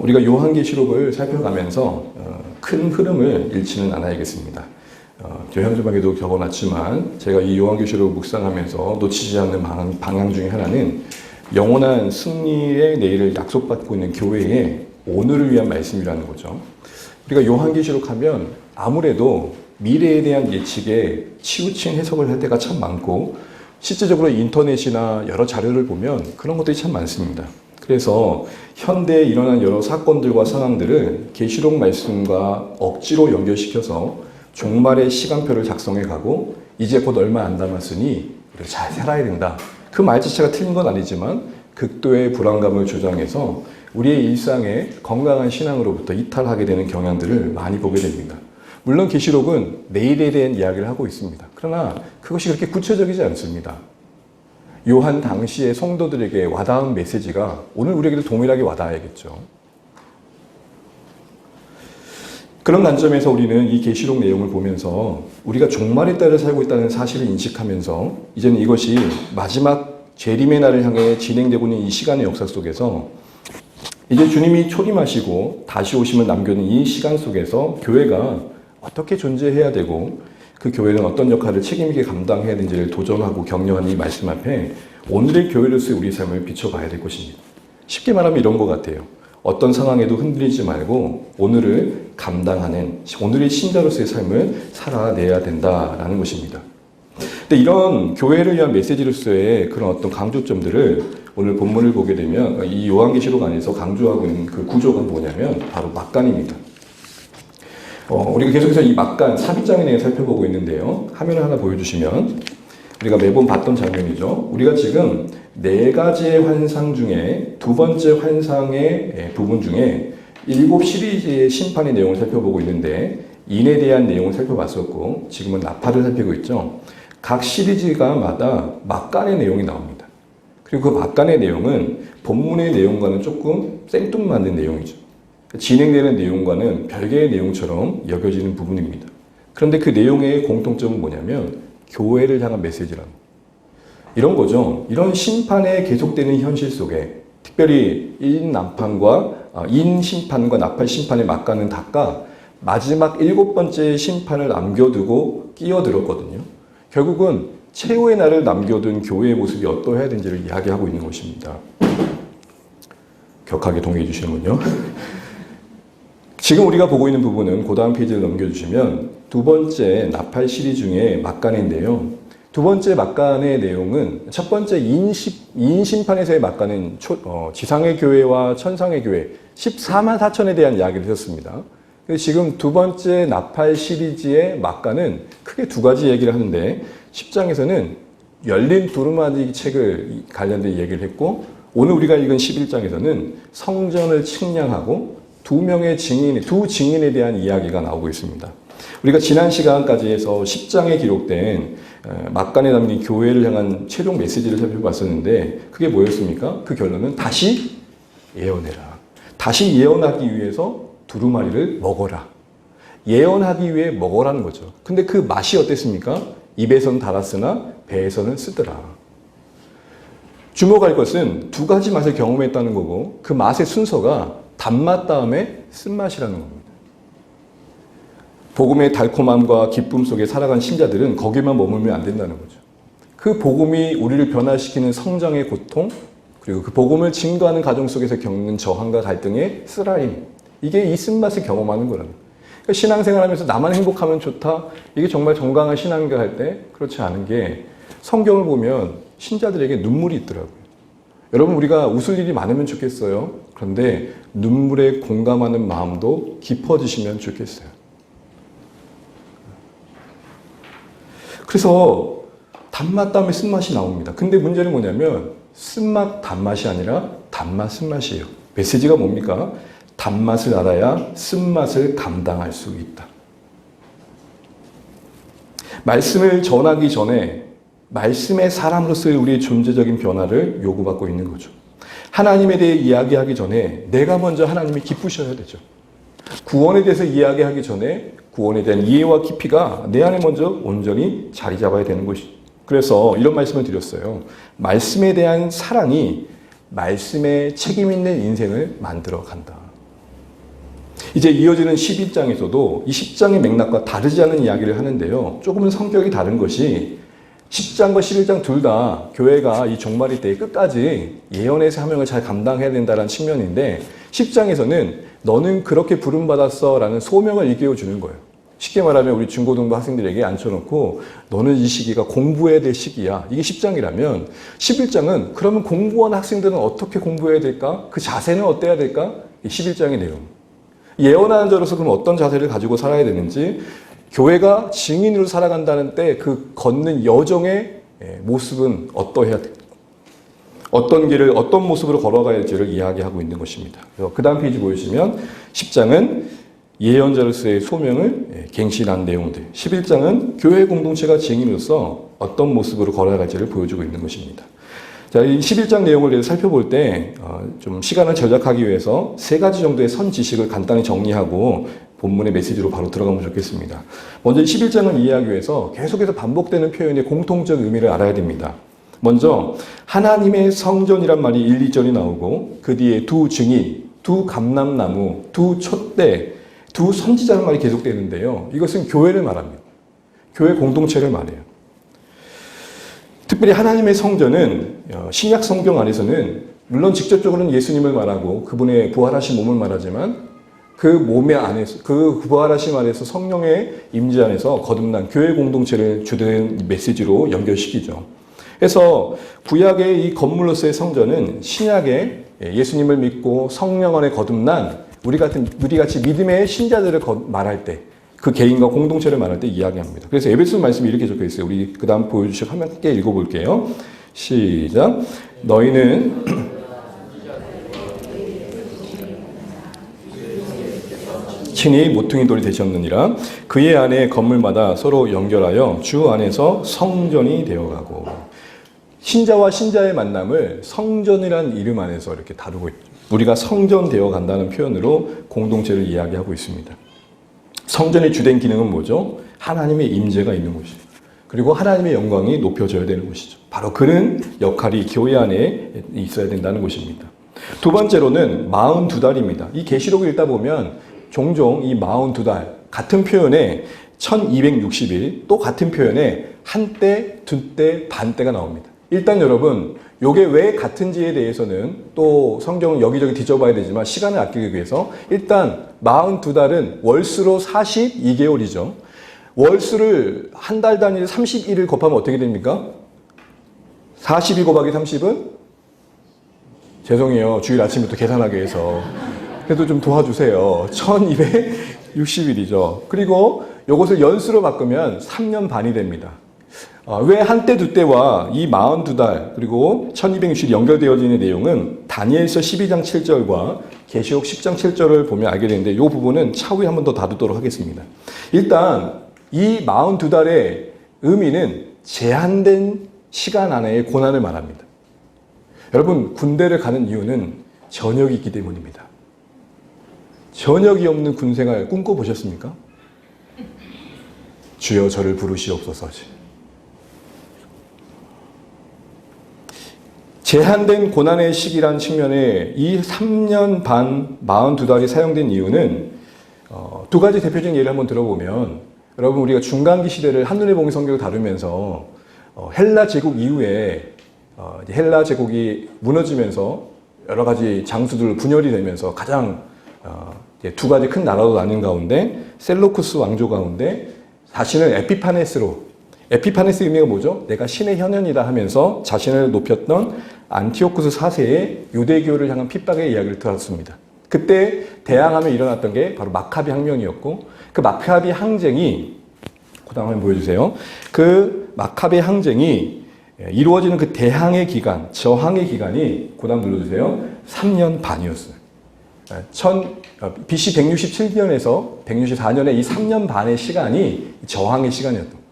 우리가 요한계시록을 살펴가면서 큰 흐름을 잃지는 않아야겠습니다. 현주막에도 적어놨지만 제가 이 요한계시록을 묵상하면서 놓치지 않는 방향 중에 하나는 영원한 승리의 내일을 약속받고 있는 교회의 오늘을 위한 말씀이라는 거죠. 우리가 요한계시록 하면 아무래도 미래에 대한 예측에 치우친 해석을 할 때가 참 많고 실제적으로 인터넷이나 여러 자료를 보면 그런 것들이 참 많습니다. 그래서 현대에 일어난 여러 사건들과 상황들을 계시록 말씀과 억지로 연결시켜서 종말의 시간표를 작성해 가고 이제 곧 얼마 안 남았으니 우리가 잘 살아야 된다. 그 말 자체가 틀린 건 아니지만 극도의 불안감을 조장해서 우리의 일상에 건강한 신앙으로부터 이탈하게 되는 경향들을 많이 보게 됩니다. 물론 계시록은 내일에 대한 이야기를 하고 있습니다. 그러나 그것이 그렇게 구체적이지 않습니다. 요한 당시의 성도들에게 와닿은 메시지가 오늘 우리에게도 동일하게 와닿아야겠죠. 그런 관점에서 우리는 이 계시록 내용을 보면서 우리가 종말의 때를 살고 있다는 사실을 인식하면서 이제는 이것이 마지막 재림의 날을 향해 진행되고 있는 이 시간의 역사 속에서 이제 주님이 초림하시고 다시 오심을 남겨둔 이 시간 속에서 교회가 어떻게 존재해야 되고 그 교회는 어떤 역할을 책임있게 감당해야 되는지를 도전하고 격려하는 이 말씀 앞에 오늘의 교회로서의 우리 삶을 비춰봐야 될 것입니다. 쉽게 말하면 이런 것 같아요. 어떤 상황에도 흔들리지 말고 오늘을 감당하는 오늘의 신자로서의 삶을 살아내야 된다라는 것입니다. 근데 이런 교회를 위한 메시지로서의 그런 어떤 강조점들을 오늘 본문을 보게 되면 이 요한계시록 안에서 강조하고 있는 그 구조가 뭐냐면 바로 막간입니다. 우리가 계속해서 이 막간 삽입장에 대해 살펴보고 있는데요. 화면을 하나 보여주시면 우리가 매번 봤던 장면이죠. 우리가 지금 네 가지의 환상 중에 두 번째 환상의 부분 중에 7 시리즈의 심판의 내용을 살펴보고 있는데 인에 대한 내용을 살펴봤었고 지금은 나팔을 살피고 있죠. 각 시리즈가마다 막간의 내용이 나옵니다. 그리고 그 막간의 내용은 본문의 내용과는 조금 생뚱맞는 내용이죠. 진행되는 내용과는 별개의 내용처럼 여겨지는 부분입니다. 그런데 그 내용의 공통점은 뭐냐면 교회를 향한 메시지라는 이런 거죠. 이런 심판에 계속되는 현실 속에 특별히 인 심판과 나팔 심판의 막간은 닦아 마지막 7번째 심판을 남겨두고 끼어들었거든요. 결국은 최후의 날을 남겨둔 교회의 모습이 어떠해야 되는지를 이야기하고 있는 것입니다. 격하게 동의해 주시는군요. 지금 우리가 보고 있는 부분은 그 다음 페이지를 넘겨주시면 두 번째 나팔 시리즈 중에 막간인데요. 두 번째 막간의 내용은 첫 번째 인 심판에서의 막간은 지상의 교회와 천상의 교회 14만 4천에 대한 이야기를 했습니다. 지금 두 번째 나팔 시리즈의 막간은 크게 두 가지 얘기를 하는데 10장에서는 열린 두루마리 책을 관련된 얘기를 했고 오늘 우리가 읽은 11장에서는 성전을 측량하고 두 증인에 대한 이야기가 나오고 있습니다. 우리가 지난 시간까지 해서 10장에 기록된 막간에 담긴 교회를 향한 최종 메시지를 살펴봤었는데 그게 뭐였습니까? 그 결론은 다시 예언해라. 다시 예언하기 위해서 두루마리를 먹어라. 예언하기 위해 먹어라는 거죠. 근데 그 맛이 어땠습니까? 입에서는 달았으나 배에서는 쓰더라. 주목할 것은 두 가지 맛을 경험했다는 거고 그 맛의 순서가 단맛 다음에 쓴맛이라는 겁니다. 복음의 달콤함과 기쁨 속에 살아간 신자들은 거기만 머물면 안 된다는 거죠. 그 복음이 우리를 변화시키는 성장의 고통, 그리고 그 복음을 증거하는 가정 속에서 겪는 저항과 갈등의 쓰라림, 이게 이 쓴맛을 경험하는 거라는 거예요. 그러니까 신앙생활하면서 나만 행복하면 좋다, 이게 정말 건강한 신앙인가 할 때 그렇지 않은 게 성경을 보면 신자들에게 눈물이 있더라고요. 여러분 우리가 웃을 일이 많으면 좋겠어요. 그런데 눈물에 공감하는 마음도 깊어지시면 좋겠어요. 그래서 단맛 다음에 쓴맛이 나옵니다. 근데 문제는 뭐냐면 쓴맛 단맛이 아니라 단맛 쓴맛이에요. 메시지가 뭡니까? 단맛을 알아야 쓴맛을 감당할 수 있다. 말씀을 전하기 전에 말씀의 사람으로서의 우리의 존재적인 변화를 요구받고 있는 거죠. 하나님에 대해 이야기하기 전에 내가 먼저 하나님이 기쁘셔야 되죠. 구원에 대해서 이야기하기 전에 구원에 대한 이해와 깊이가 내 안에 먼저 온전히 자리 잡아야 되는 것이죠. 그래서 이런 말씀을 드렸어요. 말씀에 대한 사랑이 말씀에 책임 있는 인생을 만들어 간다. 이제 이어지는 11장에서도 이 10장의 맥락과 다르지 않은 이야기를 하는데요. 조금은 성격이 다른 것이 10장과 11장 둘 다 교회가 이 종말의 때에 끝까지 예언의 사명을 잘 감당해야 된다는 측면인데 10장에서는 너는 그렇게 부름받았어 라는 소명을 일깨워 주는 거예요. 쉽게 말하면 우리 중고등부 학생들에게 앉혀놓고 너는 이 시기가 공부해야 될 시기야. 이게 10장이라면 11장은 그러면 공부하는 학생들은 어떻게 공부해야 될까? 그 자세는 어때야 될까? 11장의 내용. 예언하는 자로서 그럼 어떤 자세를 가지고 살아야 되는지 교회가 증인으로 살아간다는 때 그 걷는 여정의 모습은 어떠해야 될까? 어떤 길을 어떤 모습으로 걸어가야 할지를 이야기하고 있는 것입니다. 그 다음 페이지 보시면 10장은 예언자로서의 소명을 갱신한 내용들, 11장은 교회 공동체가 증인으로서 어떤 모습으로 걸어갈지를 보여주고 있는 것입니다. 자, 이 11장 내용을 살펴볼 때 좀 시간을 절약하기 위해서 세 가지 정도의 선 지식을 간단히 정리하고 본문의 메시지로 바로 들어가면 좋겠습니다. 먼저 11장을 이해하기 위해서 계속해서 반복되는 표현의 공통적 의미를 알아야 됩니다. 먼저 하나님의 성전이란 말이 1, 2절이 나오고 그 뒤에 두 증인, 두 감람나무, 두 촛대, 두 선지자라는 말이 계속되는데요. 이것은 교회를 말합니다. 교회 공동체를 말해요. 특별히 하나님의 성전은 신약 성경 안에서는 물론 직접적으로는 예수님을 말하고 그분의 부활하신 몸을 말하지만 그 몸의 안에서 그 부활하심 안에서 성령의 임재 안에서 거듭난 교회 공동체를 주된 메시지로 연결시키죠. 그래서 구약의 이 건물로서의 성전은 신약의 예수님을 믿고 성령 안에 거듭난 우리 같이 믿음의 신자들을 말할 때 그 개인과 공동체를 말할 때 이야기합니다. 그래서 에베소 말씀이 이렇게 적혀 있어요. 우리 그 다음 보여주시고 함께 읽어볼게요. 시작. 너희는 친히 모퉁이 돌이 되셨느니라. 그의 안에 건물마다 서로 연결하여 주 안에서 성전이 되어가고. 신자와 신자의 만남을 성전이라는 이름 안에서 이렇게 다루고 있죠. 우리가 성전 되어 간다는 표현으로 공동체를 이야기하고 있습니다. 성전의 주된 기능은 뭐죠? 하나님의 임재가 있는 곳이죠. 그리고 하나님의 영광이 높여져야 되는 곳이죠. 바로 그런 역할이 교회 안에 있어야 된다는 것입니다. 두 번째로는 42달입니다. 이 계시록을 읽다 보면 종종 이 42달 같은 표현에 1260일 또 같은 표현에 한때, 두때, 반때가 나옵니다. 일단 여러분 요게 왜 같은지에 대해서는 또 성경을 여기저기 뒤져봐야 되지만 시간을 아끼기 위해서 일단 42달은 월수로 42개월이죠. 월수를 한 달 단위로 31을 곱하면 어떻게 됩니까? 42 곱하기 30은? 죄송해요. 주일 아침부터 계산하기 위해서. 그래도 좀 도와주세요. 1260일이죠. 그리고 이것을 연수로 바꾸면 3년 반이 됩니다. 왜 한때 두때와 이 42달 그리고 1260이 연결되어지는 내용은 다니엘서 12장 7절과 계시록 10장 7절을 보면 알게 되는데 이 부분은 차후에 한 번 더 다루도록 하겠습니다. 일단 이 42달의 의미는 제한된 시간 안에의 고난을 말합니다. 여러분 군대를 가는 이유는 전역이 있기 때문입니다. 전역이 없는 군생활 꿈꿔보셨습니까? 주여 저를 부르시옵소서. 제한된 고난의 시기란 측면에 이 3년 반 42달이 사용된 이유는 두 가지 대표적인 예를 한번 들어보면 여러분 우리가 중간기 시대를 한눈에 보는 성경을 다루면서 헬라 제국 이후에 헬라 제국이 무너지면서 여러 가지 장수들 분열이 되면서 가장 두 가지 큰 나라로 나뉜 가운데 셀루쿠스 왕조 가운데 자신을 에피파네스 의미가 뭐죠? 내가 신의 현현이다 하면서 자신을 높였던 안티오쿠스 4세의 유대교를 향한 핍박의 이야기를 들었습니다. 그때 대항하며 일어났던 게 바로 마카비 혁명이었고 그 마카비 항쟁이 그 다음 한번 보여주세요. 그 마카비 항쟁이 이루어지는 그 대항의 기간, 저항의 기간이 그 다음 눌러주세요. 3년 반이었어요. BC 167년에서 164년의 이 3년 반의 시간이 저항의 시간이었던 거예요.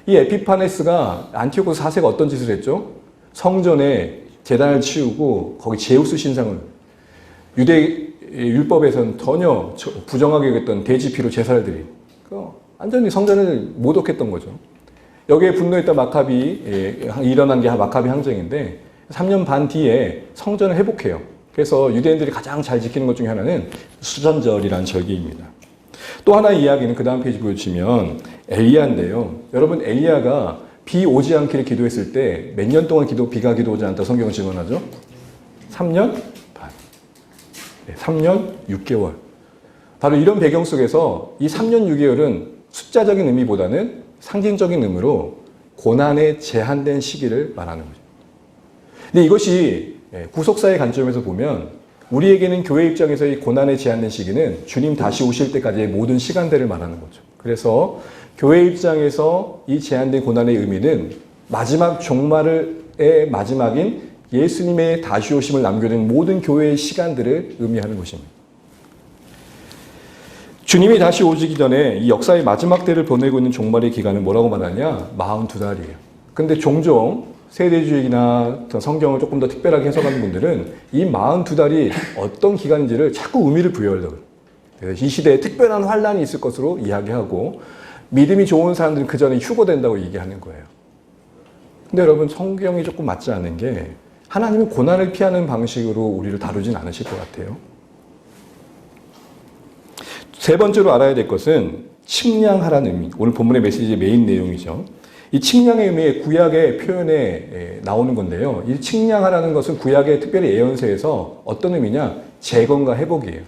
이 에피파네스가 안티오코스 4세가 어떤 짓을 했죠? 성전에 제단을 치우고 거기 제우스 신상을 유대 율법에서는 전혀 부정하게 여겼던 돼지피로 제사를 드린 완전히 성전을 모독했던 거죠. 여기에 분노했던 마카비 일어난 게 마카비 항쟁인데 3년 반 뒤에 성전을 회복해요. 그래서 유대인들이 가장 잘 지키는 것 중에 하나는 수전절이라는 절기입니다. 또 하나의 이야기는 그 다음 페이지 보여주시면 엘리야인데요. 여러분 엘리야가 비 오지 않기를 기도했을 때 몇 년 동안 비가 오지 않다 성경은 증언하죠? 3년 반. 3년 6개월. 바로 이런 배경 속에서 이 3년 6개월은 숫자적인 의미보다는 상징적인 의미로 고난의 제한된 시기를 말하는 거죠. 근데 이것이 구속사의 관점에서 보면 우리에게는 교회 입장에서의 고난의 제한된 시기는 주님 다시 오실 때까지의 모든 시간대를 말하는 거죠. 그래서 교회 입장에서 이 제한된 고난의 의미는 마지막 종말의 마지막인 예수님의 다시 오심을 남겨둔 모든 교회의 시간들을 의미하는 것입니다. 주님이 다시 오시기 전에 이 역사의 마지막 때를 보내고 있는 종말의 기간은 뭐라고 말하냐? 42달이에요. 근데 종종 세대주의나 성경을 조금 더 특별하게 해석하는 분들은 이 42달이 어떤 기간인지를 자꾸 의미를 부여하려고 해요. 이 시대에 특별한 환란이 있을 것으로 이야기하고 믿음이 좋은 사람들은 그 전에 휴거된다고 얘기하는 거예요. 근데 여러분 성경이 조금 맞지 않는 게 하나님은 고난을 피하는 방식으로 우리를 다루진 않으실 것 같아요. 세 번째로 알아야 될 것은 측량하라는 의미. 오늘 본문의 메시지의 메인 내용이죠. 이 측량의 의미의 구약의 표현에 나오는 건데요. 이 측량하라는 것은 구약의 특별히 예언서에서 어떤 의미냐? 재건과 회복이에요.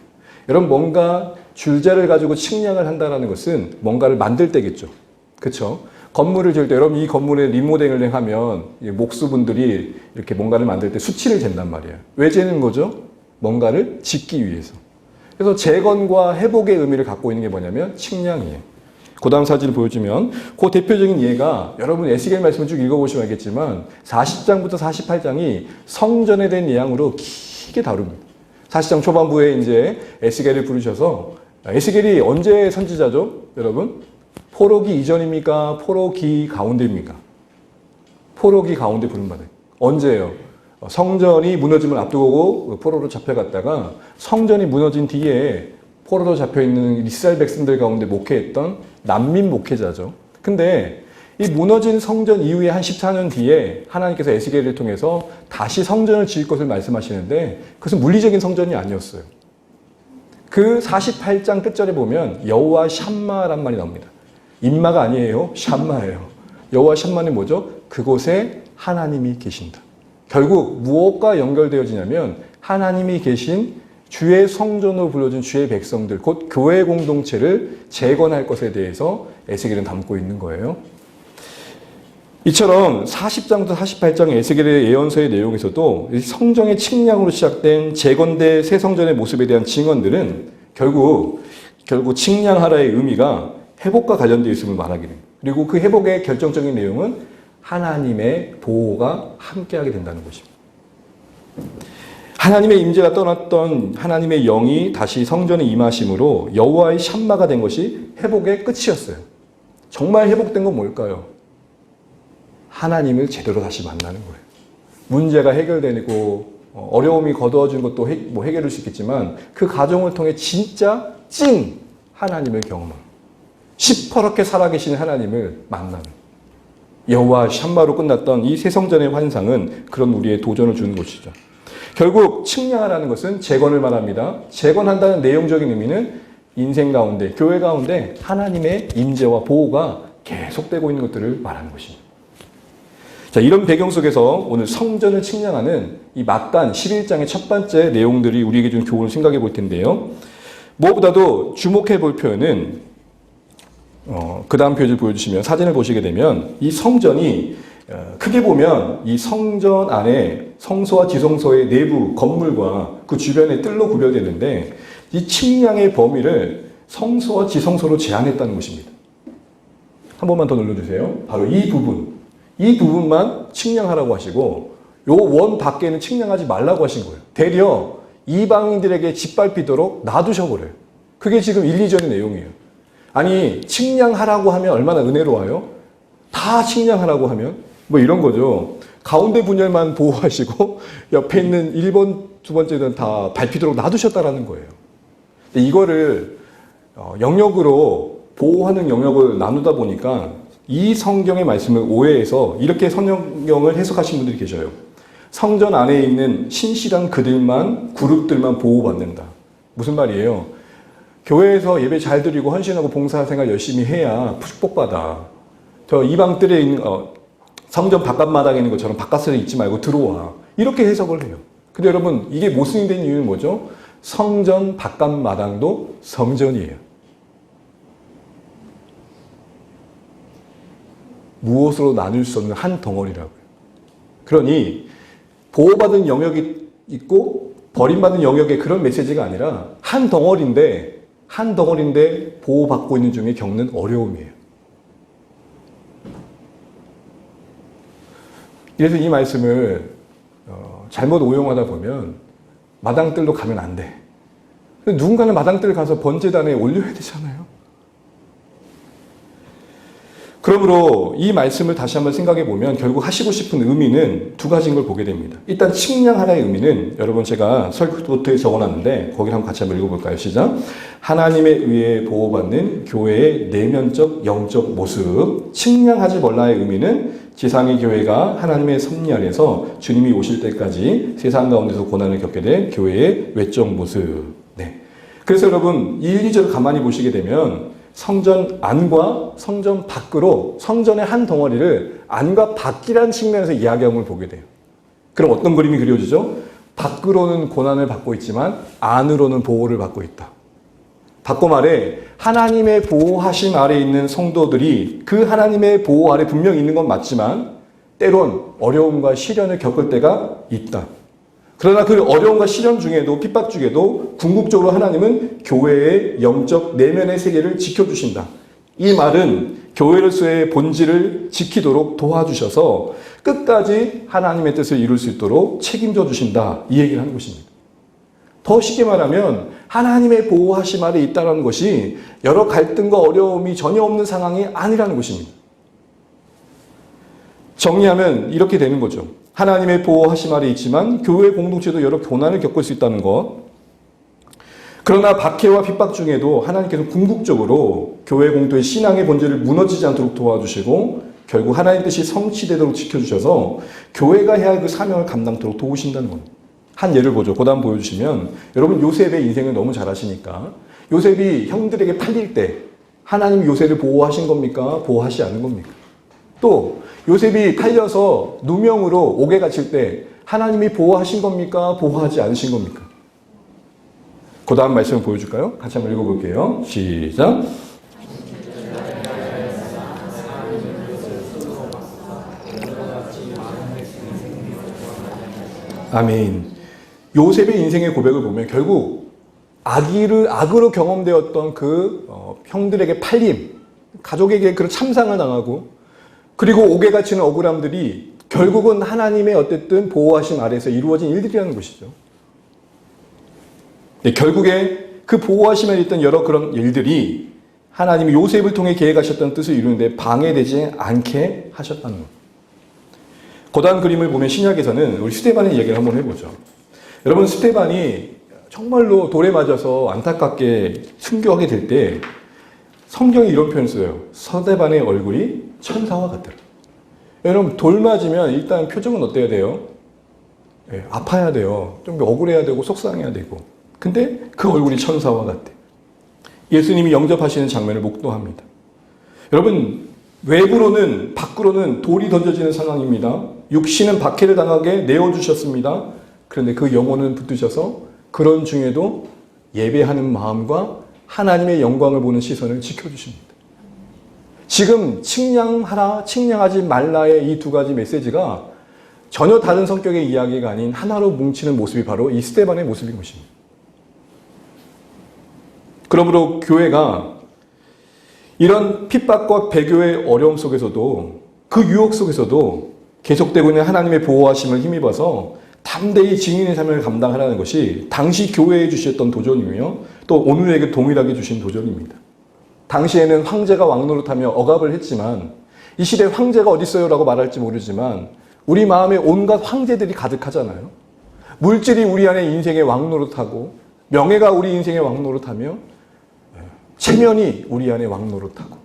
여러분 뭔가 줄자를 가지고 측량을 한다는 것은 뭔가를 만들 때겠죠. 그렇죠? 건물을 지을 때 여러분 이 건물에 리모델링을 하면 목수분들이 이렇게 뭔가를 만들 때 수치를 잰단 말이에요. 왜 재는 거죠? 뭔가를 짓기 위해서. 그래서 재건과 회복의 의미를 갖고 있는 게 뭐냐면 측량이에요. 그 다음 사진을 보여주면 그 대표적인 예가 여러분 에스겔 말씀을 쭉 읽어보시면 알겠지만 40장부터 48장이 성전에 대한 예양으로 길게 다룹니다. 40장 초반부에 이제 에스겔을 부르셔서 에스겔이 언제 선지자죠? 여러분? 포로기 이전입니까? 포로기 가운데입니까? 포로기 가운데 부름받아요. 언제예요? 성전이 무너짐을 앞두고 포로로 잡혀갔다가 성전이 무너진 뒤에 포로로 잡혀있는 이스라엘 백성들 가운데 목회했던 난민 목회자죠. 근데 이 무너진 성전 이후에 한 14년 뒤에 하나님께서 에스겔을 통해서 다시 성전을 지을 것을 말씀하시는데 그것은 물리적인 성전이 아니었어요. 그 48장 끝절에 보면 여호와 샴마란 말이 나옵니다. 임마가 아니에요. 샴마예요. 여호와 샴마는 뭐죠? 그곳에 하나님이 계신다. 결국 무엇과 연결되어지냐면 하나님이 계신 주의 성전으로 불려진 주의 백성들, 곧 교회 공동체를 재건할 것에 대해서 에스겔은 담고 있는 거예요. 이처럼 40장부터 48장 에스겔의 예언서의 내용에서도 성전의 측량으로 시작된 재건대 새 성전의 모습에 대한 증언들은 결국 측량하라의 의미가 회복과 관련되어 있음을 말하게 됩니다. 그리고 그 회복의 결정적인 내용은 하나님의 보호가 함께하게 된다는 것입니다. 하나님의 임재가 떠났던 하나님의 영이 다시 성전에 임하심으로 여호와의 샴마가 된 것이 회복의 끝이었어요. 정말 회복된 건 뭘까요? 하나님을 제대로 다시 만나는 거예요. 문제가 해결되고 어려움이 거두어진 것도 해결할 수 있겠지만 그 과정을 통해 진짜 찐 하나님을 경험하는, 시퍼렇게 살아계신 하나님을 만나는, 여호와 샴마로 끝났던 이 새 성전의 환상은 그런 우리의 도전을 주는 것이죠. 결국 측량하라는 것은 재건을 말합니다. 재건한다는 내용적인 의미는 인생 가운데, 교회 가운데 하나님의 임재와 보호가 계속되고 있는 것들을 말하는 것입니다. 자, 이런 배경 속에서 오늘 성전을 측량하는 이 막간 11장의 첫 번째 내용들이 우리에게 좀 교훈을 생각해 볼 텐데요. 무엇보다도 주목해 볼 표현은 그 다음 페이지를 보여주시면 사진을 보시게 되면 이 성전이 크게 보면 이 성전 안에 성소와 지성소의 내부 건물과 그 주변의 뜰로 구별되는데 이 측량의 범위를 성소와 지성소로 제한했다는 것입니다. 한 번만 더 눌러주세요. 바로 이 부분만 측량하라고 하시고 요 원 밖에는 측량하지 말라고 하신 거예요. 되려 이방인들에게 짓밟히도록 놔두셔버려요. 그게 지금 1, 2절의 내용이에요. 아니 측량하라고 하면 얼마나 은혜로워요? 다 측량하라고 하면 뭐 이런 거죠. 가운데 분열만 보호하시고 옆에 있는 1번, 두 번째는 다 밟히도록 놔두셨다라는 거예요. 이거를 영역으로 보호하는 영역을 나누다 보니까 이 성경의 말씀을 오해해서 이렇게 성경을 해석하신 분들이 계셔요. 성전 안에 있는 신실한 그들만, 그룹들만 보호받는다. 무슨 말이에요? 교회에서 예배 잘 드리고 헌신하고 봉사생활 열심히 해야 축복받아. 저 이방들에 있는 성전 바깥마당에 있는 것처럼 바깥에 있지 말고 들어와. 이렇게 해석을 해요. 근데 여러분 이게 모순이 된 이유는 뭐죠? 성전 바깥마당도 성전이에요. 무엇으로 나눌 수 없는 한 덩어리라고요. 그러니 보호받은 영역이 있고 버림받은 영역의 그런 메시지가 아니라 한 덩어리인데 보호받고 있는 중에 겪는 어려움이에요. 그래서 이 말씀을 잘못 오용하다 보면 마당들로 가면 안 돼. 누군가는 마당들 가서 번제단에 올려야 되잖아요. 그러므로 이 말씀을 다시 한번 생각해 보면 결국 하시고 싶은 의미는 두 가지인 걸 보게 됩니다. 일단 측량하라의 의미는 여러분 제가 설교노트에 적어놨는데 거기를 한번 같이 한번 읽어볼까요? 시작. 하나님에 의해 보호받는 교회의 내면적 영적 모습. 측량하지 말라의 의미는 지상의 교회가 하나님의 섭리 안에서 주님이 오실 때까지 세상 가운데서 고난을 겪게 될 교회의 외적 모습. 네. 그래서 여러분 1, 2절 가만히 보시게 되면 성전 안과 성전 밖으로 성전의 한 덩어리를 안과 밖이라는 측면에서 이야기함을 보게 돼요. 그럼 어떤 그림이 그려지죠? 밖으로는 고난을 받고 있지만 안으로는 보호를 받고 있다. 바꿔 말해 하나님의 보호하심 아래 있는 성도들이 그 하나님의 보호 아래 분명히 있는 건 맞지만 때론 어려움과 시련을 겪을 때가 있다. 그러나 그 어려움과 시련 중에도 핍박 중에도 궁극적으로 하나님은 교회의 영적 내면의 세계를 지켜주신다. 이 말은 교회로서의 본질을 지키도록 도와주셔서 끝까지 하나님의 뜻을 이룰 수 있도록 책임져 주신다. 이 얘기를 하는 것입니다. 더 쉽게 말하면 하나님의 보호하심 아래 있다는 것이 여러 갈등과 어려움이 전혀 없는 상황이 아니라는 것입니다. 정리하면 이렇게 되는 거죠. 하나님의 보호하심 아래 있지만 교회 공동체도 여러 고난을 겪을 수 있다는 것. 그러나 박해와 핍박 중에도 하나님께서 궁극적으로 교회 공동체의 신앙의 본질을 무너지지 않도록 도와주시고 결국 하나님의 뜻이 성취되도록 지켜주셔서 교회가 해야 할 그 사명을 감당토록 도우신다는 겁니다. 한 예를 보죠. 그 다음 보여주시면 여러분 요셉의 인생을 너무 잘 아시니까 요셉이 형들에게 팔릴 때 하나님이 요셉을 보호하신 겁니까? 보호하시지 않은 겁니까? 또 요셉이 팔려서 누명으로 옥에 갇힐 때 하나님이 보호하신 겁니까? 보호하지 않으신 겁니까? 그 다음 말씀을 보여줄까요? 같이 한번 읽어볼게요. 시작. 아멘. 요셉의 인생의 고백을 보면 결국 악으로 경험되었던 그 형들에게 팔림, 가족에게 그런 참상을 당하고 그리고 옥에 갇히는 억울함들이 결국은 하나님의 어쨌든 보호하심 아래에서 이루어진 일들이라는 것이죠. 네, 결국에 그 보호하심 아래 있던 여러 그런 일들이 하나님이 요셉을 통해 계획하셨던 뜻을 이루는데 방해되지 않게 하셨다는 것. 고단 그림을 보면 신약에서는 우리 스데반의 이야기를 한번 해보죠. 여러분 스데반이 정말로 돌에 맞아서 안타깝게 순교하게 될 때 성경이 이런 표현을 써요. 스데반의 얼굴이 천사와 같더라. 여러분 돌 맞으면 일단 표정은 어때야 돼요? 네, 아파야 돼요. 좀 억울해야 되고 속상해야 되고. 근데 그 얼굴이 천사와 같대. 예수님이 영접하시는 장면을 목도합니다. 여러분 외부로는 밖으로는 돌이 던져지는 상황입니다. 육신은 박해를 당하게 내어주셨습니다. 그런데 그 영혼은 붙드셔서 그런 중에도 예배하는 마음과 하나님의 영광을 보는 시선을 지켜주십니다. 지금 측량하라, 측량하지 말라의 이 두 가지 메시지가 전혀 다른 성격의 이야기가 아닌 하나로 뭉치는 모습이 바로 이 스데반의 모습인 것입니다. 그러므로 교회가 이런 핍박과 배교의 어려움 속에서도 그 유혹 속에서도 계속되고 있는 하나님의 보호하심을 힘입어서 담대히 증인의 삶을 감당하라는 것이 당시 교회에 주셨던 도전이며 또 오늘에게 동일하게 주신 도전입니다. 당시에는 황제가 왕노릇하며 억압을 했지만 이 시대에 황제가 어디 있어요? 라고 말할지 모르지만 우리 마음에 온갖 황제들이 가득하잖아요. 물질이 우리 안에 인생의 왕노릇하고 명예가 우리 인생의 왕노릇하며 체면이 우리 안에 왕노릇하고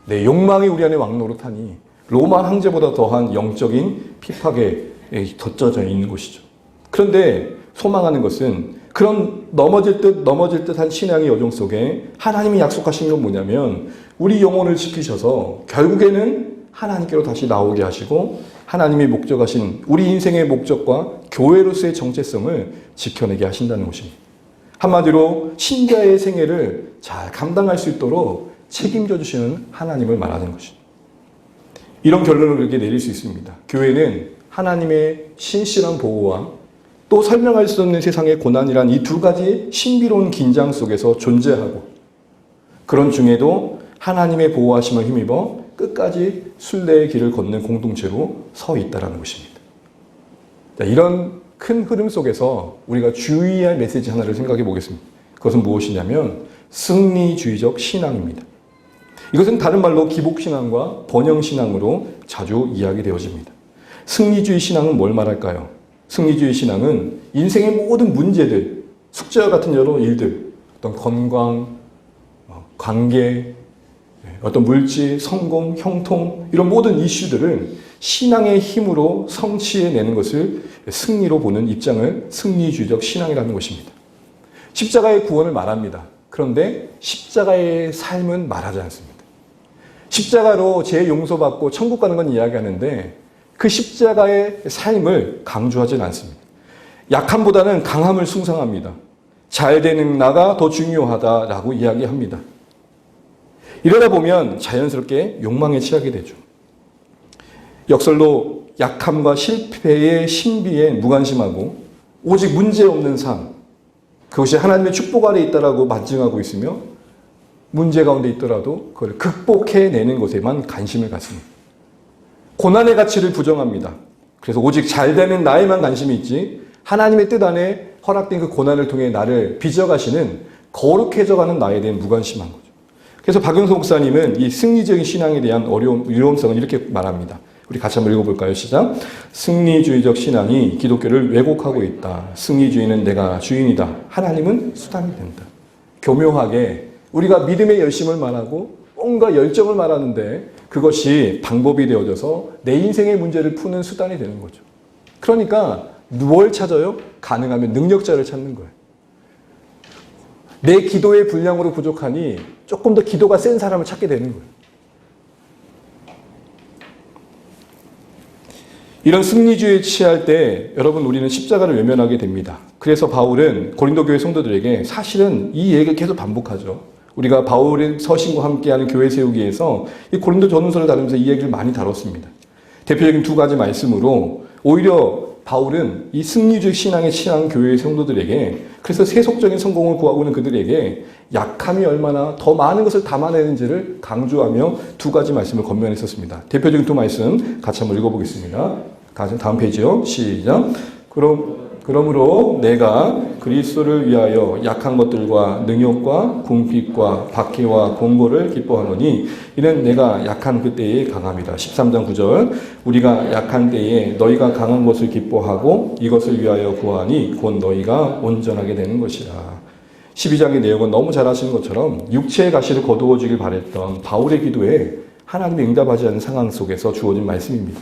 내 욕망이 우리 안에 왕노릇하니 로마 황제보다 더한 영적인 핍박에 덧져져 있는 것이죠. 그런데 소망하는 것은 그런 넘어질 듯한 신앙의 여정 속에 하나님이 약속하신 건 뭐냐면 우리 영혼을 지키셔서 결국에는 하나님께로 다시 나오게 하시고 하나님이 목적하신 우리 인생의 목적과 교회로서의 정체성을 지켜내게 하신다는 것입니다. 한마디로 신자의 생애를 잘 감당할 수 있도록 책임져 주시는 하나님을 말하는 것입니다. 이런 결론을 그렇게 내릴 수 있습니다. 교회는 하나님의 신실한 보호와 또 설명할 수 없는 세상의 고난이란 이 두 가지 신비로운 긴장 속에서 존재하고 그런 중에도 하나님의 보호하심을 힘입어 끝까지 순례의 길을 걷는 공동체로 서 있다는 것입니다. 자, 이런 큰 흐름 속에서 우리가 주의할 메시지 하나를 생각해 보겠습니다. 그것은 무엇이냐면 승리주의적 신앙입니다. 이것은 다른 말로 기복신앙과 번영신앙으로 자주 이야기되어집니다. 승리주의 신앙은 뭘 말할까요? 승리주의 신앙은 인생의 모든 문제들, 숙제와 같은 여러 일들, 어떤 건강, 관계, 어떤 물질, 성공, 형통 이런 모든 이슈들을 신앙의 힘으로 성취해내는 것을 승리로 보는 입장을 승리주의적 신앙이라는 것입니다. 십자가의 구원을 말합니다. 그런데 십자가의 삶은 말하지 않습니다. 십자가로 죄 용서받고 천국 가는 건 이야기하는데 그 십자가의 삶을 강조하지는 않습니다. 약함보다는 강함을 숭상합니다. 잘 되는 나가 더 중요하다라고 이야기합니다. 이러다 보면 자연스럽게 욕망에 취하게 되죠. 역설로 약함과 실패의 신비에 무관심하고 오직 문제없는 삶, 그것이 하나님의 축복 아래 있다라고 만증하고 있으며 문제 가운데 있더라도 그걸 극복해내는 것에만 관심을 갖습니다. 고난의 가치를 부정합니다. 그래서 오직 잘 되는 나에만 관심이 있지 하나님의 뜻 안에 허락된 그 고난을 통해 나를 빚어가시는 거룩해져가는 나에 대해 무관심한 거죠. 그래서 박영석 목사님은 이 승리적인 신앙에 대한 위험성을 이렇게 말합니다. 우리 같이 한번 읽어볼까요? 시작. 승리주의적 신앙이 기독교를 왜곡하고 있다. 승리주의는 내가 주인이다. 하나님은 수단이 된다. 교묘하게 우리가 믿음의 열심을 말하고 뭔가 열정을 말하는데 그것이 방법이 되어져서 내 인생의 문제를 푸는 수단이 되는 거죠. 그러니까 뭘 찾아요? 가능하면 능력자를 찾는 거예요. 내 기도의 분량으로 부족하니 조금 더 기도가 센 사람을 찾게 되는 거예요. 이런 승리주의에 취할 때 여러분 우리는 십자가를 외면하게 됩니다. 그래서 바울은 고린도 교회 성도들에게 사실은 이 얘기를 계속 반복하죠. 우리가 바울의 서신과 함께하는 교회 세우기에서 이 고린도 전후서를 다루면서 이 얘기를 많이 다뤘습니다. 대표적인 두 가지 말씀으로 오히려 바울은 이 승리주의 신앙에 취한 교회의 성도들에게 그래서 세속적인 성공을 구하고 있는 그들에게 약함이 얼마나 더 많은 것을 담아내는지를 강조하며 두 가지 말씀을 권면했었습니다. 대표적인 두 말씀 같이 한번 읽어보겠습니다. 다음 페이지요. 시작. 그러므로 내가 그리스도를 위하여 약한 것들과 능욕과 궁핍과 박해와 공고를 기뻐하노니 이는 내가 약한 그때에 강함이다. 13장 9절 우리가 약한 때에 너희가 강한 것을 기뻐하고 이것을 위하여 구하니 곧 너희가 온전하게 되는 것이라. 12장의 내용은 너무 잘 아시는 것처럼 육체의 가시를 거두어주길 바랬던 바울의 기도에 하나님이 응답하지 않은 상황 속에서 주어진 말씀입니다.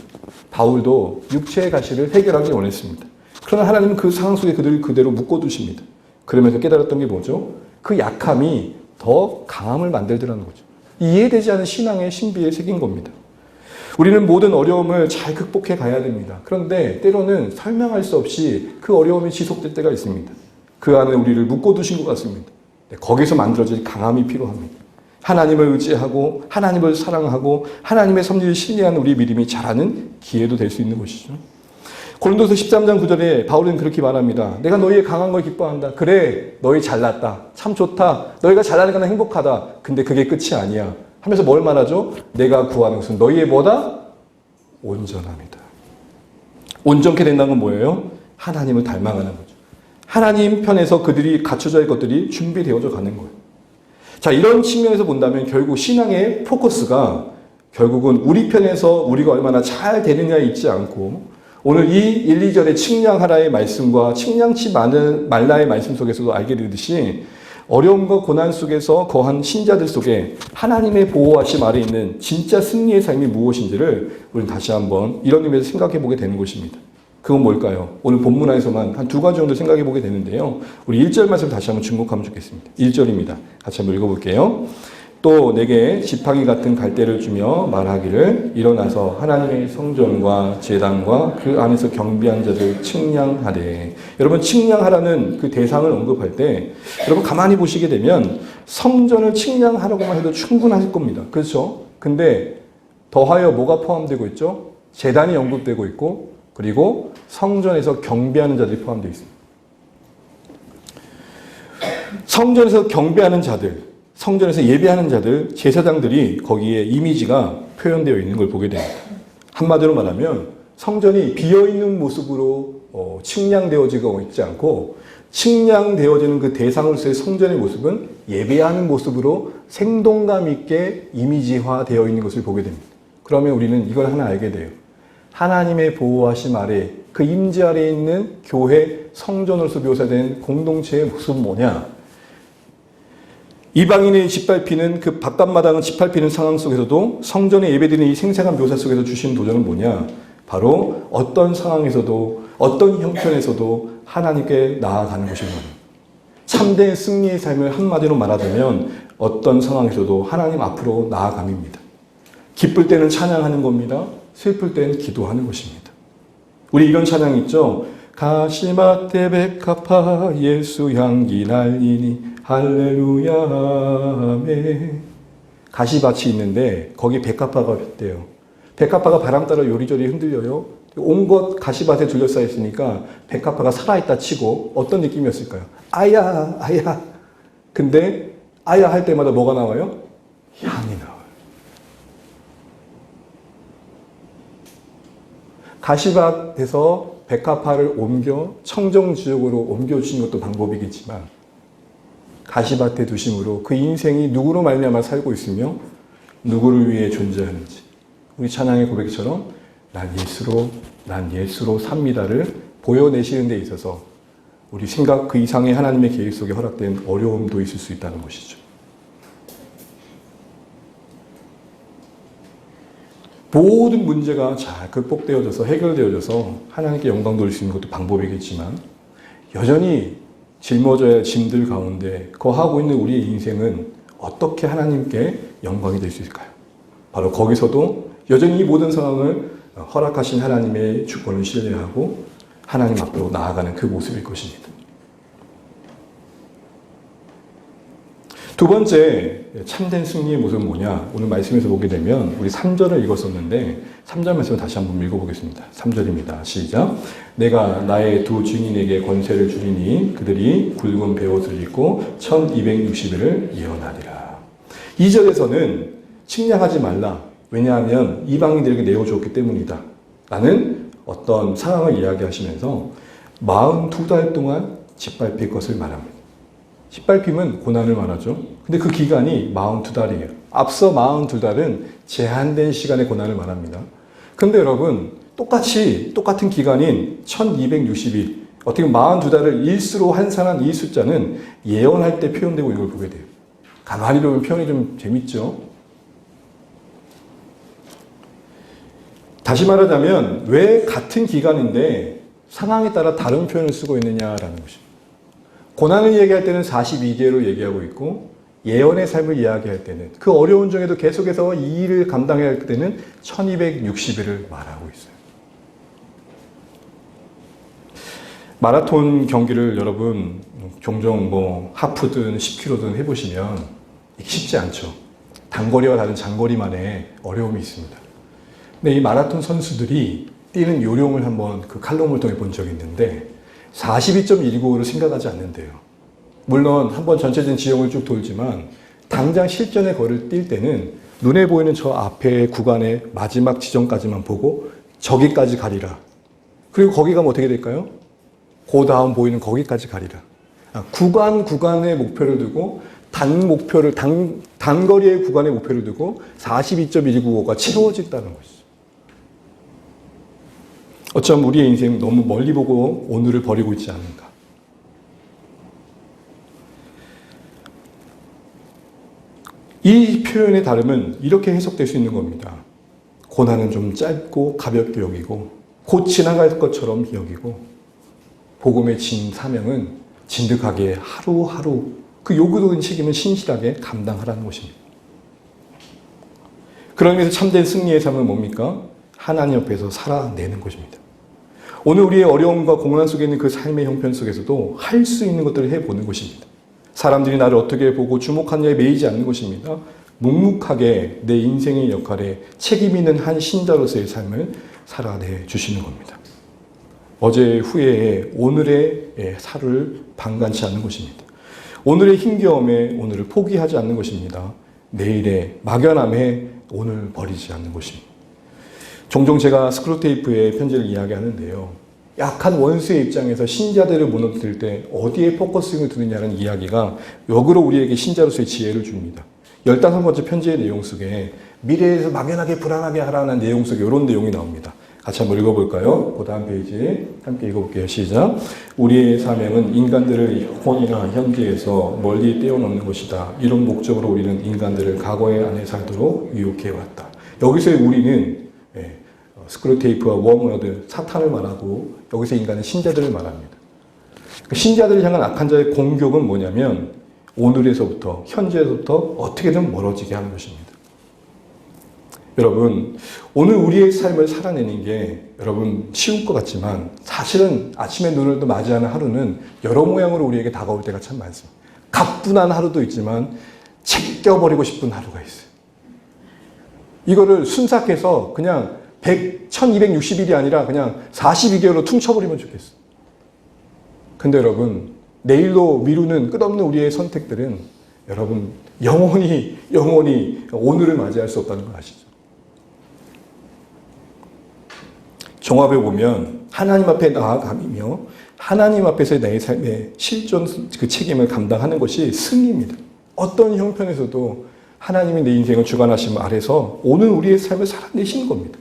바울도 육체의 가시를 해결하기 원했습니다. 그러나 하나님은 그 상황 속에 그들을 그대로 묶어두십니다. 그러면서 깨달았던 게 뭐죠? 그 약함이 더 강함을 만들더라는 거죠. 이해되지 않은 신앙의 신비에 새긴 겁니다. 우리는 모든 어려움을 잘 극복해 가야 됩니다. 그런데 때로는 설명할 수 없이 그 어려움이 지속될 때가 있습니다. 그 안에 우리를 묶어두신 것 같습니다. 거기서 만들어질 강함이 필요합니다. 하나님을 의지하고 하나님을 사랑하고 하나님의 섭리를 신뢰하는 우리 믿음이 자라는 기회도 될 수 있는 것이죠. 고린도서 13장 9절에 바울은 그렇게 말합니다. 내가 너희의 강한 걸 기뻐한다. 그래, 너희 잘났다. 참 좋다. 너희가 잘나니까 난 행복하다. 근데 그게 끝이 아니야. 하면서 뭘 말하죠? 내가 구하는 것은 너희의 뭐다? 온전함이다. 온전케 된다는 건 뭐예요? 하나님을 닮아가는 거죠. 하나님 편에서 그들이 갖춰져야 할 것들이 준비되어져 가는 거예요. 자, 이런 측면에서 본다면 결국 신앙의 포커스가 결국은 우리 편에서 우리가 얼마나 잘 되느냐에 있지 않고 오늘 이 1, 2절의 측량하라의 말씀과 측량치 말라의 말씀 속에서도 알게 되듯이 어려움과 고난 속에서 거한 신자들 속에 하나님의 보호하심 아래 있는 진짜 승리의 삶이 무엇인지를 우리는 다시 한번 이런 의미에서 생각해 보게 되는 것입니다. 그건 뭘까요? 오늘 본문에서만 한 두 가지 정도 생각해 보게 되는데요. 우리 1절 말씀 다시 한번 주목하면 좋겠습니다. 1절입니다. 같이 한번 읽어볼게요. 또 내게 지팡이 같은 갈대를 주며 말하기를 일어나서 하나님의 성전과 제단과 그 안에서 경비한 자들 측량하되. 여러분, 측량하라는 그 대상을 언급할 때 여러분 가만히 보시게 되면 성전을 측량하라고만 해도 충분하실 겁니다. 그렇죠? 근데 더하여 뭐가 포함되고 있죠? 제단이 언급되고 있고, 그리고 성전에서 경비하는 자들이 포함되어 있습니다. 성전에서 경비하는 자들, 성전에서 예배하는 자들, 제사장들이 거기에 이미지가 표현되어 있는 걸 보게 됩니다. 한마디로 말하면 성전이 비어있는 모습으로 측량되어지고 있지 않고, 측량되어지는 그 대상으로서의 성전의 모습은 예배하는 모습으로 생동감 있게 이미지화되어 있는 것을 보게 됩니다. 그러면 우리는 이걸 하나 알게 돼요. 하나님의 보호하심 아래, 그 임재 아래에 있는 교회 성전으로서 묘사된 공동체의 모습은 뭐냐? 이방인의 짓밟히는 그 바깥마당을 짓밟히는 상황 속에서도 성전에 예배드리는 이 생생한 묘사 속에서 주신 도전은 뭐냐? 바로 어떤 상황에서도 어떤 형편에서도 하나님께 나아가는 것입니다. 참된 승리의 삶을 한마디로 말하자면 어떤 상황에서도 하나님 앞으로 나아감입니다. 기쁠 때는 찬양하는 겁니다. 슬플 때는 기도하는 것입니다. 우리 이런 찬양 있죠? 가시마테 백합화 예수 향기 날리니 할렐루야 아멘. 가시밭이 있는데 거기 백합화가 있대요. 백합화가 바람 따라 요리조리 흔들려요. 온 것 가시밭에 둘러싸여 있으니까 백합화가 살아있다 치고 어떤 느낌이었을까요? 아야 아야. 근데 아야 할 때마다 뭐가 나와요? 향이 나와요. 가시밭에서 백합화를 옮겨 청정지역으로 옮겨주신 것도 방법이겠지만, 가시밭에 두심으로 그 인생이 누구로 말미암아 살고 있으며 누구를 위해 존재하는지, 우리 찬양의 고백처럼 난 예수로 삽니다를 보여내시는 데 있어서 우리 생각 그 이상의 하나님의 계획 속에 허락된 어려움도 있을 수 있다는 것이죠. 모든 문제가 잘 극복되어져서 해결되어져서 하나님께 영광 돌릴 수 있는 것도 방법이겠지만, 여전히 짊어져야 할 짐들 가운데 거하고 있는 우리의 인생은 어떻게 하나님께 영광이 될 수 있을까요? 바로 거기서도 여전히 이 모든 상황을 허락하신 하나님의 주권을 신뢰하고 하나님 앞으로 나아가는 그 모습일 것입니다. 두 번째 참된 승리의 모습은 뭐냐? 오늘 말씀에서 보게 되면 우리 3절을 읽었었는데 3절 말씀을 다시 한번 읽어보겠습니다. 3절입니다. 시작. 내가 나의 두 증인에게 권세를 주리니 그들이 굵은 베옷을 입고 1260일을 예언하리라. 2절에서는 측량하지 말라. 왜냐하면 이방인들에게 내어주었기 때문이다. 라는 어떤 상황을 이야기하시면서 42달 동안 짓밟힐 것을 말합니다. 짓밟힘은 고난을 말하죠. 근데 그 기간이 42달이에요. 앞서 42달은 제한된 시간의 고난을 말합니다. 근데 여러분, 똑같은 기간인 1260일, 어떻게 보면 42달을 일수로 환산한 이 숫자는 예언할 때 표현되고 이걸 보게 돼요. 가만히 보면 표현이 좀 재밌죠? 다시 말하자면 왜 같은 기간인데 상황에 따라 다른 표현을 쓰고 있느냐라는 것입니다. 고난을 얘기할 때는 42개로 얘기하고 있고, 예언의 삶을 이야기할 때는 그 어려운 중에도 계속해서 이 일을 감당해야 할 때는 1260일을 말하고 있어요. 마라톤 경기를 여러분 종종 하프든 10km든 해보시면 쉽지 않죠. 단거리와 다른 장거리만의 어려움이 있습니다. 근데 이 마라톤 선수들이 뛰는 요령을 한번 그 칼럼을 통해 본 적이 있는데 42.195를 생각하지 않는데요. 물론 한번 전체적인 지형을 쭉 돌지만 당장 실전의 거리를 뛸 때는 눈에 보이는 저 앞에 구간의 마지막 지점까지만 보고 저기까지 가리라. 그리고 거기 가면 어떻게 될까요? 그 다음 보이는 거기까지 가리라. 구간의 목표를 두고 단거리의 구간의 목표를 두고 42.195가 채워진다는 것이죠. 어쩜 우리의 인생 너무 멀리 보고 오늘을 버리고 있지 않은가. 이 표현의 다름은 이렇게 해석될 수 있는 겁니다. 고난은 좀 짧고 가볍게 여기고 곧 지나갈 것처럼 여기고 복음의 사명은 진득하게 하루하루 그 요구된 책임을 신실하게 감당하라는 것입니다. 그런 의미에서 참된 승리의 삶은 뭡니까? 하나님 옆에서 살아내는 것입니다. 오늘 우리의 어려움과 고난 속에 있는 그 삶의 형편 속에서도 할 수 있는 것들을 해보는 것입니다. 사람들이 나를 어떻게 보고 주목하느냐에 매이지 않는 것입니다. 묵묵하게 내 인생의 역할에 책임 있는 한 신자로서의 삶을 살아내 주시는 겁니다. 어제의 후회에 오늘의 살을 방관치 않는 것입니다. 오늘의 힘겨움에 오늘을 포기하지 않는 것입니다. 내일의 막연함에 오늘 버리지 않는 것입니다. 종종 제가 스크루테이프의 편지를 이야기하는데요. 약한 원수의 입장에서 신자들을 무너뜨릴 때 어디에 포커싱을 두느냐는 이야기가 역으로 우리에게 신자로서의 지혜를 줍니다. 15번째 편지의 내용 속에 미래에서 막연하게 불안하게 하라는 내용 속에 이런 내용이 나옵니다. 같이 한번 읽어볼까요? 그 다음 페이지 함께 읽어볼게요. 시작. 우리의 사명은 인간들을 혼이나 현재에서 멀리 떼어놓는 것이다. 이런 목적으로 우리는 인간들을 과거의 안에 살도록 유혹해왔다. 여기서의 우리는 스크루테이프와 웜워드, 사탄을 말하고 여기서 인간은 신자들을 말합니다. 신자들을 향한 악한 자의 공격은 뭐냐면 오늘에서부터 현재에서부터 어떻게든 멀어지게 하는 것입니다. 여러분, 오늘 우리의 삶을 살아내는 게 여러분 쉬울 것 같지만 사실은 아침에 눈을 또 맞이하는 하루는 여러 모양으로 우리에게 다가올 때가 참 많습니다. 가뿐한 하루도 있지만 제껴버리고 싶은 하루가 있어요. 이거를 순삭해서 그냥 1260일이 아니라 그냥 42개월로 퉁쳐버리면 좋겠어요. 근데 여러분, 내일로 미루는 끝없는 우리의 선택들은 여러분 영원히 오늘을 맞이할 수 없다는 걸 아시죠? 종합해 보면 하나님 앞에 나아감이며 하나님 앞에서 내 삶의 실존 그 책임을 감당하는 것이 승리입니다. 어떤 형편에서도 하나님이 내 인생을 주관하심 아래서 오늘 우리의 삶을 살아내시는 겁니다.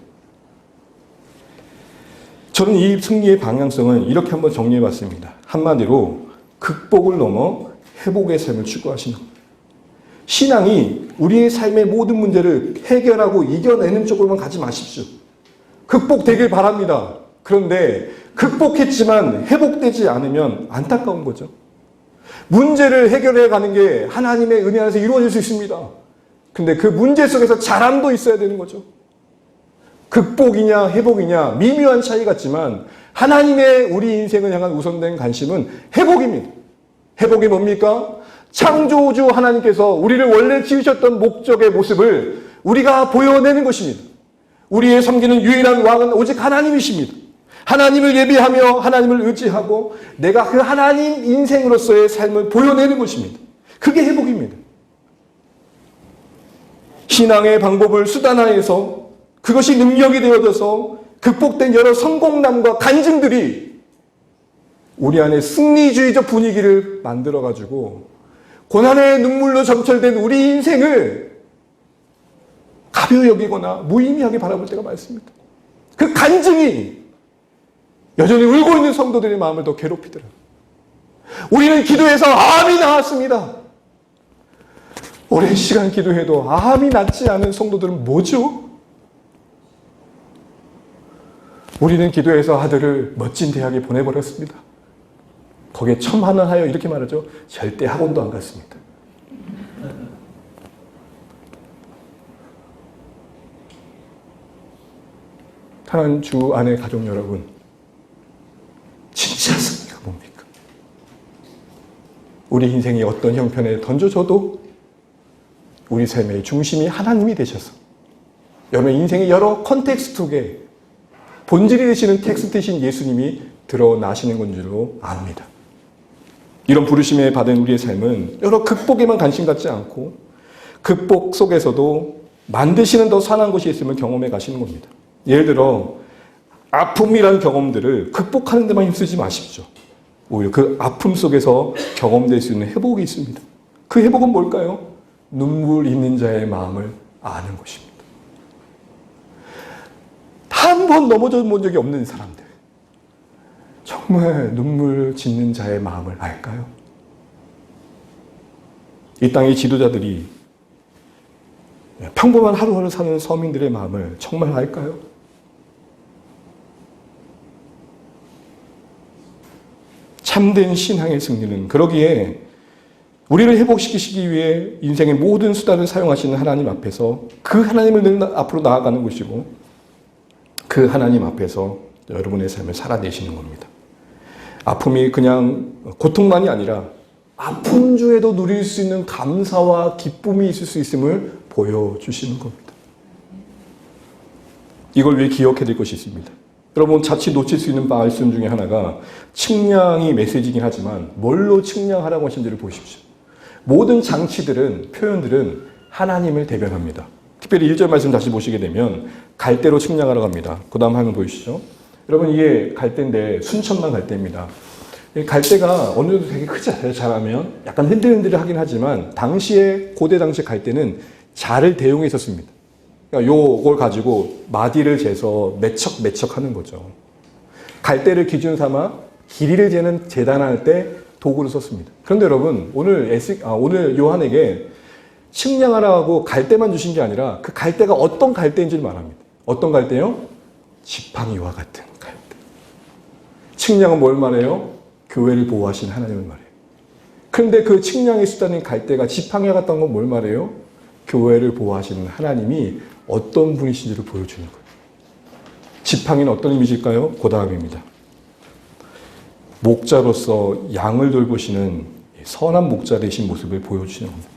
저는 이 승리의 방향성을 이렇게 한번 정리해 봤습니다. 한마디로 극복을 넘어 회복의 삶을 추구하시는 겁니다. 신앙이 우리의 삶의 모든 문제를 해결하고 이겨내는 쪽으로만 가지 마십시오. 극복되길 바랍니다. 그런데 극복했지만 회복되지 않으면 안타까운 거죠. 문제를 해결해 가는 게 하나님의 은혜 안에서 이루어질 수 있습니다. 근데 그 문제 속에서 자람도 있어야 되는 거죠. 극복이냐 회복이냐 미묘한 차이 같지만 하나님의 우리 인생을 향한 우선된 관심은 회복입니다. 회복이 뭡니까? 창조주 하나님께서 우리를 원래 지으셨던 목적의 모습을 우리가 보여내는 것입니다. 우리의 섬기는 유일한 왕은 오직 하나님이십니다. 하나님을 예비하며 하나님을 의지하고 내가 그 하나님 인생으로서의 삶을 보여내는 것입니다. 그게 회복입니다. 신앙의 방법을 수단화해서 그것이 능력이 되어져서 극복된 여러 성공담과 간증들이 우리 안에 승리주의적 분위기를 만들어가지고 고난의 눈물로 점철된 우리 인생을 가벼이 여기거나 무의미하게 바라볼 때가 많습니다. 그 간증이 여전히 울고 있는 성도들의 마음을 더 괴롭히더라. 우리는 기도해서 암이 나왔습니다. 오랜 시간 기도해도 암이 낫지 않은 성도들은 뭐죠? 우리는 기도해서 아들을 멋진 대학에 보내버렸습니다. 거기에 첨한하여 이렇게 말하죠. 절대 학원도 안 갔습니다. 사랑하는 주 안의 가족 여러분, 진짜 승리가 뭡니까? 우리 인생이 어떤 형편에 던져줘도 우리 삶의 중심이 하나님이 되셔서 여러분 인생의 여러 컨텍스트 속에 본질이 되시는 텍스트이신 예수님이 드러나시는 건 줄로 압니다. 이런 부르심에 받은 우리의 삶은 여러 극복에만 관심 갖지 않고 극복 속에서도 만드시는 더 선한 것이 있으면 경험해 가시는 겁니다. 예를 들어 아픔이라는 경험들을 극복하는 데만 힘쓰지 마십시오. 오히려 그 아픔 속에서 경험될 수 있는 회복이 있습니다. 그 회복은 뭘까요? 눈물 있는 자의 마음을 아는 것입니다. 한 번 넘어져 본 적이 없는 사람들, 정말 눈물 짓는 자의 마음을 알까요? 이 땅의 지도자들이 평범한 하루하루 사는 서민들의 마음을 정말 알까요? 참된 신앙의 승리는 그러기에 우리를 회복시키시기 위해 인생의 모든 수단을 사용하시는 하나님 앞에서 그 하나님을 늘 앞으로 나아가는 것이고 그 하나님 앞에서 여러분의 삶을 살아내시는 겁니다. 아픔이 그냥 고통만이 아니라 아픔 중에도 누릴 수 있는 감사와 기쁨이 있을 수 있음을 보여주시는 겁니다. 이걸 왜 기억해야 될 것이 있습니다. 여러분 자칫 놓칠 수 있는 말씀 중에 하나가 측량이 메시지이긴 하지만 뭘로 측량하라고 하신지를 보십시오. 모든 장치들은 표현들은 하나님을 대변합니다. 특별히 1절 말씀 다시 보시게 되면 갈대로 측량하라고 합니다. 그 다음 화면 보이시죠? 여러분 이게 갈대인데 순천만 갈대입니다. 갈대가 어느 정도 되게 크지 않아요? 잘하면 약간 흔들흔들하긴 하지만 당시에 고대 당시 갈대는 자를 대용해 있었습니다. 그러니까 요걸 가지고 마디를 재서 매척 하는 거죠. 갈대를 기준 삼아 길이를 재는 재단할 때 도구를 썼습니다. 그런데 여러분 오늘 요한에게 측량하라고 갈대만 주신 게 아니라 그 갈대가 어떤 갈대인지를 말합니다. 어떤 갈대요? 지팡이와 같은 갈대. 측량은 뭘 말해요? 교회를 보호하시는 하나님을 말해요. 그런데 그 측량의 수단인 갈대가 지팡이와 같다는 건 뭘 말해요? 교회를 보호하시는 하나님이 어떤 분이신지를 보여주는 거예요. 지팡이는 어떤 이미지일까요? 그 다음입니다. 목자로서 양을 돌보시는 선한 목자 되신 모습을 보여주시는 겁니다.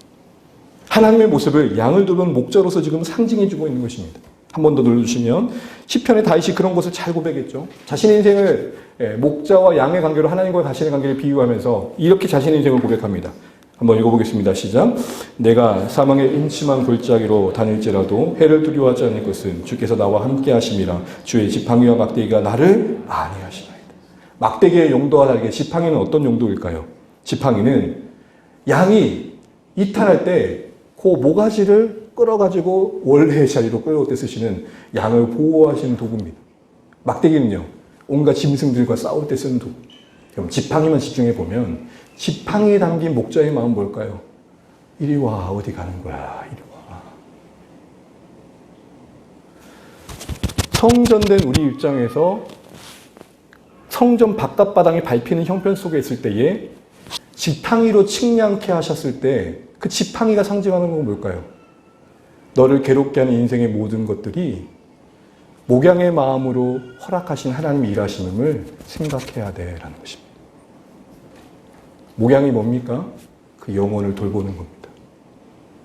하나님의 모습을 양을 돌보는 목자로서 지금 상징해주고 있는 것입니다. 한 번 더 눌러주시면 시편의 다윗이 그런 것을 잘 고백했죠. 자신의 인생을 목자와 양의 관계로 하나님과 자신의 관계를 비유하면서 이렇게 자신의 인생을 고백합니다. 한번 읽어보겠습니다. 시작. 내가 사망의 음침한 골짜기로 다닐지라도 해를 두려워하지 않을 것은 주께서 나와 함께 하심이라. 주의 지팡이와 막대기가 나를 안위하시나이다. 막대기의 용도와 다르게 지팡이는 어떤 용도일까요? 지팡이는 양이 이탈할 때 그 모가지를 끌어가지고 원래의 자리로 끌어올 때 쓰시는 양을 보호하시는 도구입니다. 막대기는요, 온갖 짐승들과 싸울 때 쓰는 도구. 그럼 지팡이만 집중해 보면 지팡이에 담긴 목자의 마음 뭘까요? 이리 와, 어디 가는 거야, 이리 와. 성전된 우리 입장에서 성전 바깥바닥에 밟히는 형편 속에 있을 때에 지팡이로 측량케 하셨을 때 그 지팡이가 상징하는 건 뭘까요? 너를 괴롭게 하는 인생의 모든 것들이 목양의 마음으로 허락하신 하나님이 일하시는 생각해야 돼라는 것입니다. 목양이 뭡니까? 그 영혼을 돌보는 겁니다.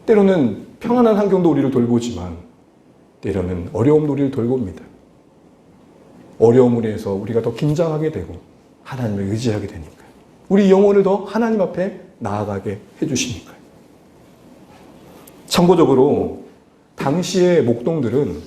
때로는 평안한 환경도 우리를 돌보지만 때로는 어려움도 우리를 돌봅니다. 어려움으로 해서 우리가 더 긴장하게 되고 하나님을 의지하게 되니까요. 우리 영혼을 더 하나님 앞에 나아가게 해주시니까요. 참고적으로 당시의 목동들은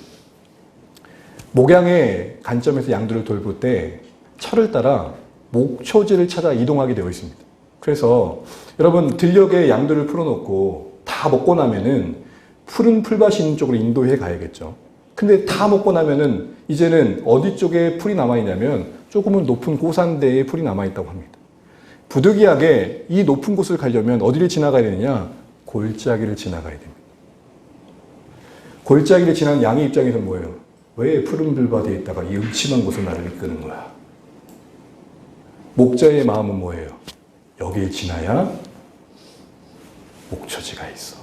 목양의 관점에서 양들을 돌볼 때 철을 따라 목초지를 찾아 이동하게 되어 있습니다. 그래서 여러분 들녘에 양들을 풀어놓고 다 먹고 나면은 푸른 풀밭이 있는 쪽으로 인도해 가야겠죠. 근데 다 먹고 나면은 이제는 어디 쪽에 풀이 남아있냐면 조금은 높은 고산대에 풀이 남아있다고 합니다. 부득이하게 이 높은 곳을 가려면 어디를 지나가야 되느냐? 골짜기를 지나가야 됩니다. 골짜기를 지나는 양의 입장에서는 뭐예요? 왜 푸른 풀밭에 있다가 이 음침한 곳을 나를 이끄는 거야? 목자의 마음은 뭐예요? 여길 지나야 목초지가 있어.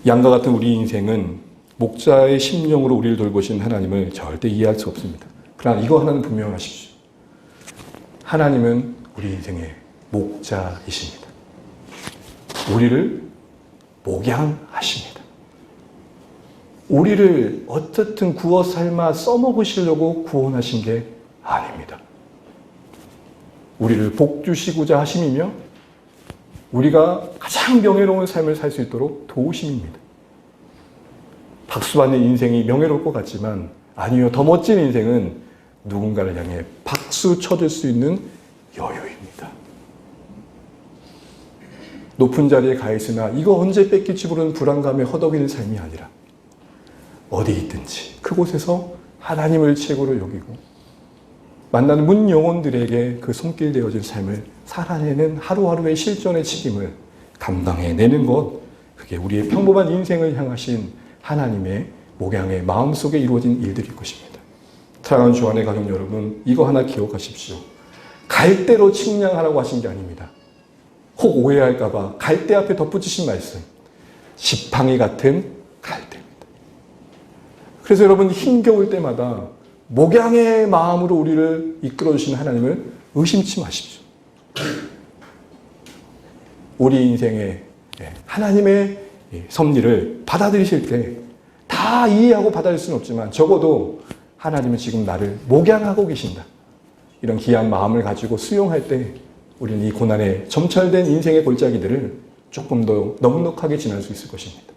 양과 같은 우리 인생은 목자의 심령으로 우리를 돌보신 하나님을 절대 이해할 수 없습니다. 그러나 이거 하나는 분명하십시오. 하나님은 우리 인생의 목자이십니다. 우리를 목양하십니다. 우리를 어떻든 구워 삶아 써먹으시려고 구원하신 게 아닙니다. 우리를 복 주시고자 하심이며 우리가 가장 명예로운 삶을 살 수 있도록 도우심입니다. 박수받는 인생이 명예로울 것 같지만 아니요, 더 멋진 인생은 누군가를 향해 박수 쳐줄 수 있는 여유입니다. 높은 자리에 가 있으나 이거 언제 뺏길지 모르는 불안감에 허덕이는 삶이 아니라 어디 있든지 그곳에서 하나님을 최고로 여기고 만나는 문 영혼들에게 그 손길 되어진 삶을 살아내는 하루하루의 실존의 책임을 감당해내는 것, 그게 우리의 평범한 인생을 향하신 하나님의 목양의 마음속에 이루어진 일들일 것입니다. 사랑하는 주안의 가족 여러분, 이거 하나 기억하십시오. 갈대로 측량하라고 하신 게 아닙니다. 혹 오해할까봐 갈대 앞에 덧붙이신 말씀. 지팡이 같은 갈대입니다. 그래서 여러분 힘겨울 때마다 목양의 마음으로 우리를 이끌어주신 하나님을 의심치 마십시오. 우리 인생에 하나님의 섭리를 받아들이실 때 다 이해하고 받아들일 수는 없지만 적어도 하나님은 지금 나를 목양하고 계신다. 이런 귀한 마음을 가지고 수용할 때 우리는 이 고난에 점철된 인생의 골짜기들을 조금 더 넉넉하게 지날 수 있을 것입니다.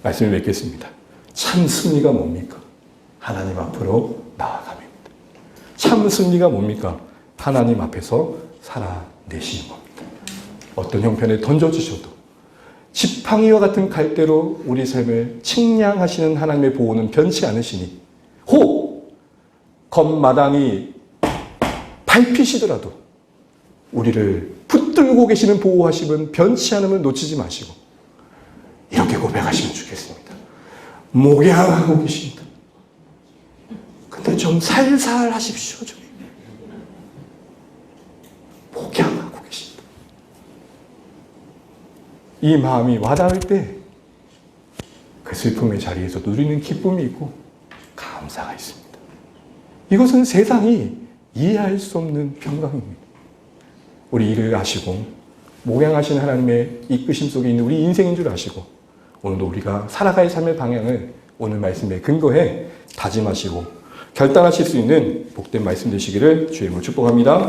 말씀을 맺겠습니다. 참 승리가 뭡니까? 하나님 앞으로 나아감입니다. 참 승리가 뭡니까? 하나님 앞에서 살아내시는 겁니다. 어떤 형편에 던져주셔도 지팡이와 같은 갈대로 우리 삶을 측량하시는 하나님의 보호는 변치 않으시니 혹 겉마당이 밟히시더라도 우리를 붙들고 계시는 보호하심은 변치 않음을 놓치지 마시고 이렇게 고백하시면 좋겠습니다. 목양하고 계십니다. 근데 좀 살살 하십시오. 좀. 목양하고 계십니다. 이 마음이 와닿을 때 그 슬픔의 자리에서 누리는 기쁨이 있고 감사가 있습니다. 이것은 세상이 이해할 수 없는 평강입니다. 우리 이를 아시고 목양하신 하나님의 이끄심 속에 있는 우리 인생인 줄 아시고 오늘도 우리가 살아갈 삶의 방향을 오늘 말씀에 근거해 다짐하시고 결단하실 수 있는 복된 말씀 되시기를 주의 이름으로 축복합니다.